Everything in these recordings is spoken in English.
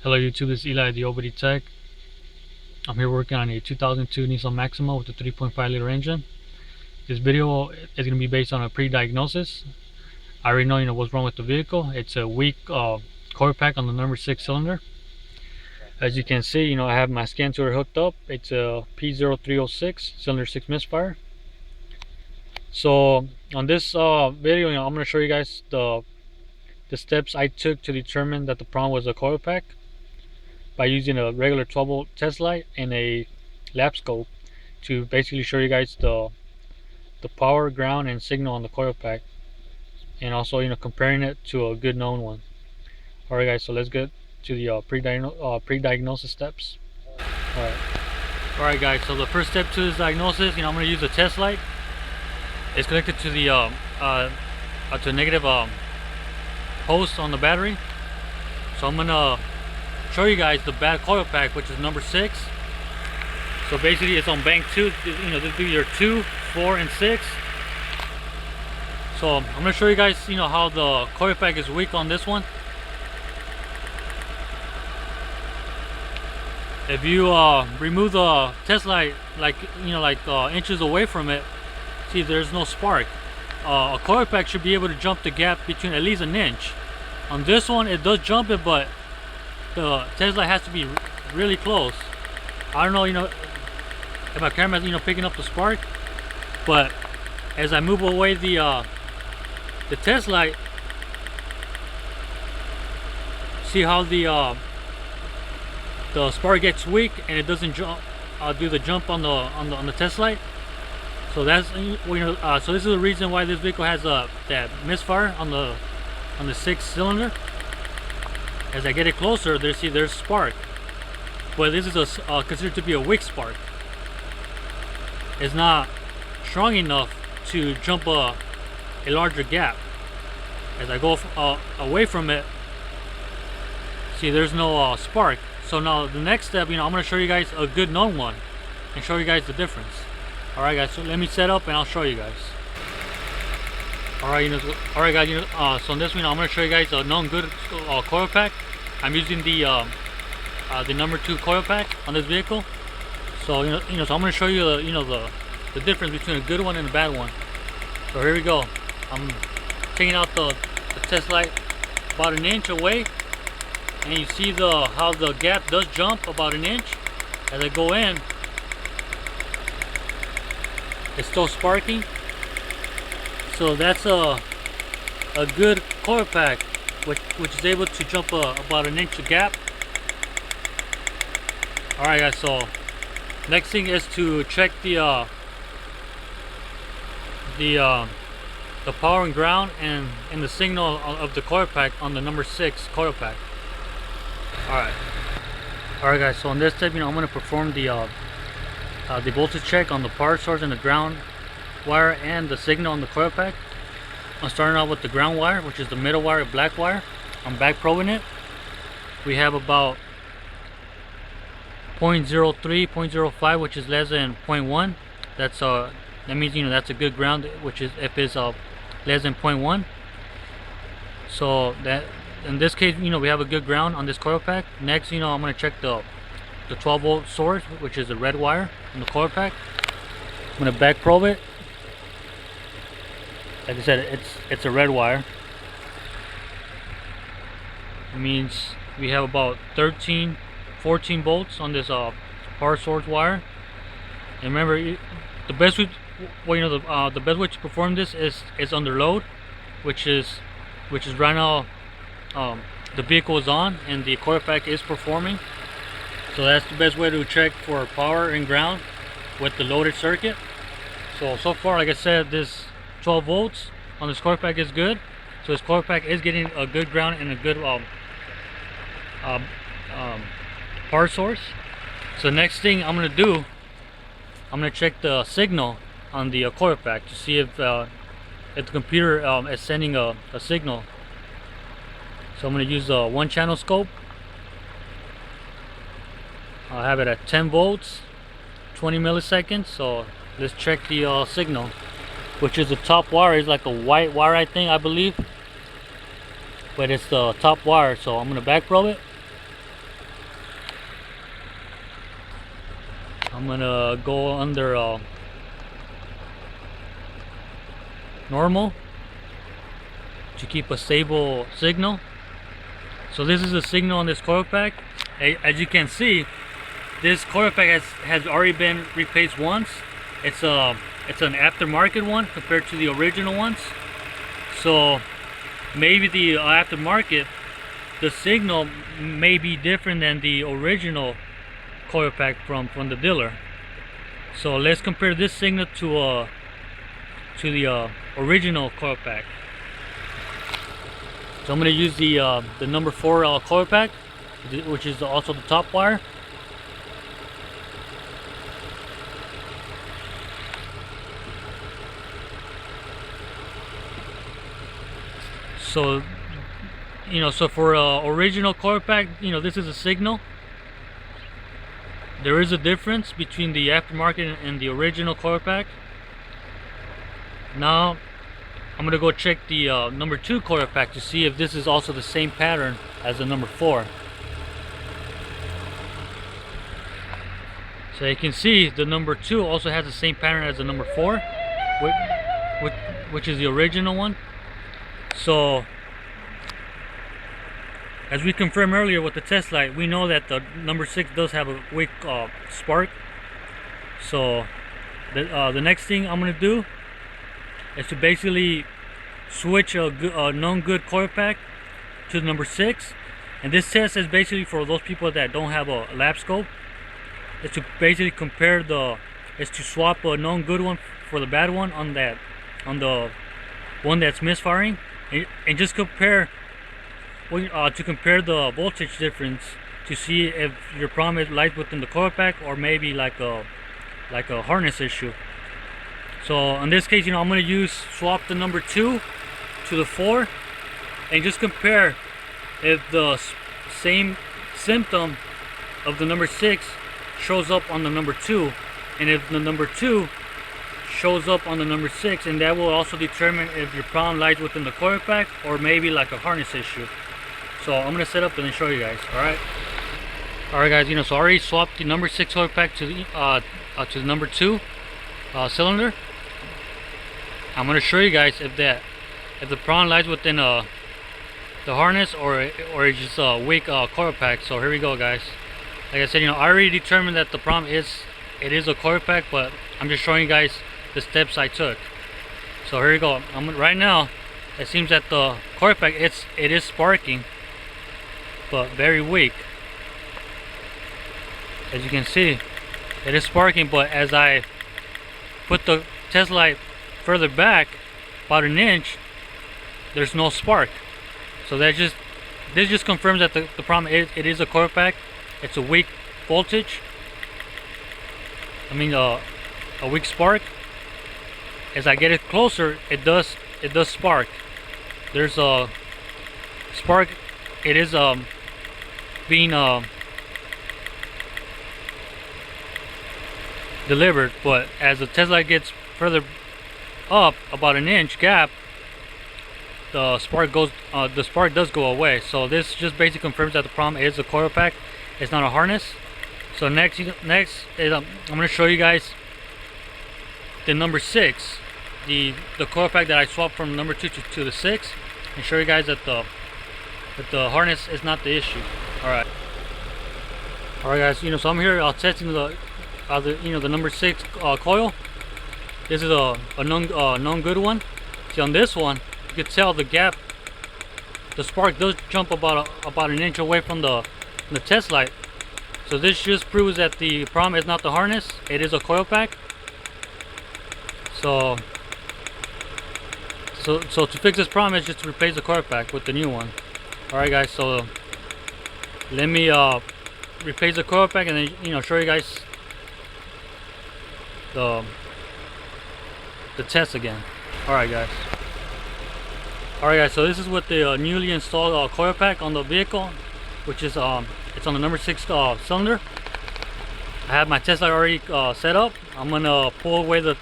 Hello YouTube, this is Eli, the OBD Tech. I'm here working on a 2002 Nissan Maxima with a 3.5 liter engine. This video is going to be based on a pre-diagnosis. I already know what's wrong with the vehicle. It's a weak coil pack on the number 6 cylinder. As you can see, I have my scan tuner hooked up. It's a P0306 cylinder 6 misfire. So on this video, I'm going to show you guys the steps I took to determine that the problem was a coil pack, by using a regular 12 volt test light and a lap scope to basically show you guys the power, ground, and signal on the coil pack, and also comparing it to a good known one. Alright guys, so let's get to the pre-diagnosis steps. Alright guys, so the first step to this diagnosis, I'm going to use a test light. It's connected to the to a negative host on the battery. So I'm going to show you guys the bad coil pack, which is number 6. So basically it's on bank 2. This do your 2, 4, and 6. So I'm going to show you guys how the coil pack is weak on this one. If you remove the test light like inches away from it, see there's no spark. A coil pack should be able to jump the gap between at least an inch. On this one it does jump it, but the test light has to be really close. I don't know if my camera's picking up the spark, but as I move away the test light, see how the spark gets weak and it doesn't jump, do the jump on the test light. So that's so this is the reason why this vehicle has that misfire on the 6th cylinder. As I get it closer, there's spark, but this is considered to be a weak spark. It's not strong enough to jump a larger gap. As I go away from it, see there's no spark. So now the next step, I'm going to show you guys a good known one and show you guys the difference. Alright guys, so let me set up and I'll show you guys. Alright guys, so in this one I'm going to show you guys a known good coil pack. I'm using the number 2 coil pack on this vehicle. So so I'm going to show you the difference between a good one and a bad one. So here we go. I'm taking out the test light about an inch away, and you see how the gap does jump about an inch. As I go in, it's still sparking. So that's a good coil pack, which is able to jump about an inch of gap. Alright guys, so next thing is to check the power and ground and the signal of the coil pack on the number 6 coil pack. Alright guys, so on this step, I'm going to perform the voltage check on the power source and the ground wire and the signal on the coil pack. I'm starting out with the ground wire, which is the middle wire, black wire. I'm back probing it. We have about 0.03, 0.05, which is less than 0.1. That means that's a good ground, which is if it's less than 0.1. So that in this case, we have a good ground on this coil pack. Next, I'm going to check the 12 volt source, which is the red wire on the coil pack. I'm going to back probe it. Like I said, it's a red wire. It means we have about 13, 14 volts on this power source wire. And remember, the best way, the best way to perform this is under load, which is right now the vehicle is on and the coil pack is performing. So that's the best way to check for power and ground with the loaded circuit. So far, like I said, this 12 volts on this coil pack is good. So this coil pack is getting a good ground and a good power source. So next thing I'm going to do, I'm going to check the signal on the coil pack to see if the computer is sending a signal. So I'm going to use the 1-channel scope. I'll have it at 10 volts, 20 milliseconds. So let's check the signal, which is the top wire. Is like a white wire, I believe, but it's the top wire. So I'm going to back probe it. I'm gonna go under normal to keep a stable signal. So this is a signal on this coil pack. As you can see, this coil pack has already been replaced once. It's an aftermarket one compared to the original ones. So maybe the aftermarket, the signal may be different than the original coil pack from the dealer. So let's compare this signal to the original coil pack. So I'm going to use the number 4 coil pack, which is also the top wire. So, so for original coil pack, this is a signal. There is a difference between the aftermarket and the original coil pack. Now, I'm gonna go check the number 2 coil pack to see if this is also the same pattern as the number 4. So you can see the number 2 also has the same pattern as the number 4, which is the original one. So, as we confirmed earlier with the test light, we know that the number 6 does have a weak spark. So, the next thing I'm going to do is to basically switch a known good coil pack to the number 6. And this test is basically for those people that don't have a lap scope. It's to basically compare it's to swap a known good one for the bad one on the one that's misfiring. And just compare to compare the voltage difference to see if your problem lies within the coil pack or maybe like a harness issue. So in this case, I'm going to swap the number 2 to the 4 and just compare if the same symptom of the number 6 shows up on the number 2, and if the number 2 shows up on the number 6, and that will also determine if your problem lies within the coil pack or maybe like a harness issue. So I'm gonna set up and then show you guys. Alright guys, so I already swapped the number 6 coil pack to the number 2 cylinder. I'm gonna show you guys if the problem lies within the harness or it's just a weak coil pack. So here we go, guys. Like I said, I already determined that the problem is a coil pack, but I'm just showing you guys the steps I took. So here we go. Right now, it seems that the coil pack it is sparking, but very weak. As you can see, it is sparking, but as I put the test light further back about an inch, there's no spark. So this just confirms that the problem it is a coil pack. It's a weak voltage. A weak spark. As I get it closer, it does spark. There's a spark. It is being delivered, but as the test light gets further up about an inch gap, the spark does go away. So this just basically confirms that the problem is a coil pack. It's not a harness. So next is I'm going to show you guys the number 6, the coil pack that I swapped from number 2 to the 6, and show you guys that the harness is not the issue. Alright guys, so I'm here testing the number 6 coil. This is a known good one. See, on this one, you can tell the gap, the spark does jump about an inch away from the test light. So this just proves that the problem is not the harness, it is a coil pack. So to fix this problem is just to replace the coil pack with the new one. Alright guys, so let me replace the coil pack and then show you guys the test again. Alright guys, so this is with the newly installed coil pack on the vehicle, which is it's on the number 6 cylinder. I have my test light already set up. I'm gonna pull away the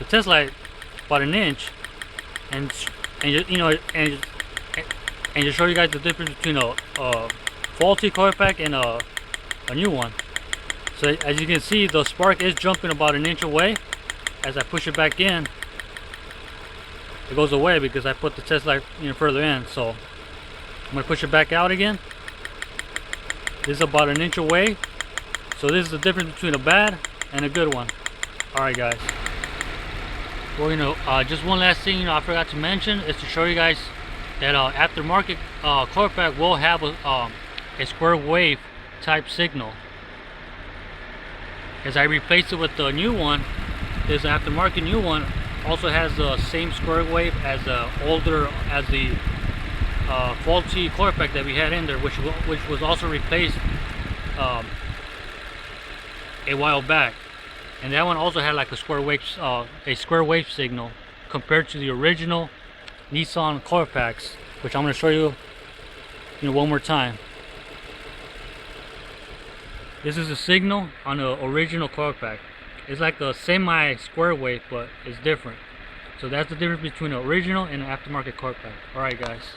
test light about an inch, and just show you guys the difference between a faulty coil pack and a new one. So as you can see, the spark is jumping about an inch away. As I push it back in, it goes away because I put the test light further in. So I'm gonna push it back out again. This is about an inch away. So this is the difference between a bad and a good one. Alright guys. Well, just one last thing I forgot to mention is to show you guys that aftermarket Coil Pack will have a square wave type signal. As I replaced it with the new one, this aftermarket new one also has the same square wave as the faulty Coil Pack that we had in there, which was also replaced a while back, and that one also had like a square wave signal compared to the original Nissan Coil Packs, which I'm going to show you, one more time. This is a signal on the original Coil Pack. It's like a semi square wave, but it's different. So that's the difference between the original and the aftermarket Coil Pack. Alright guys.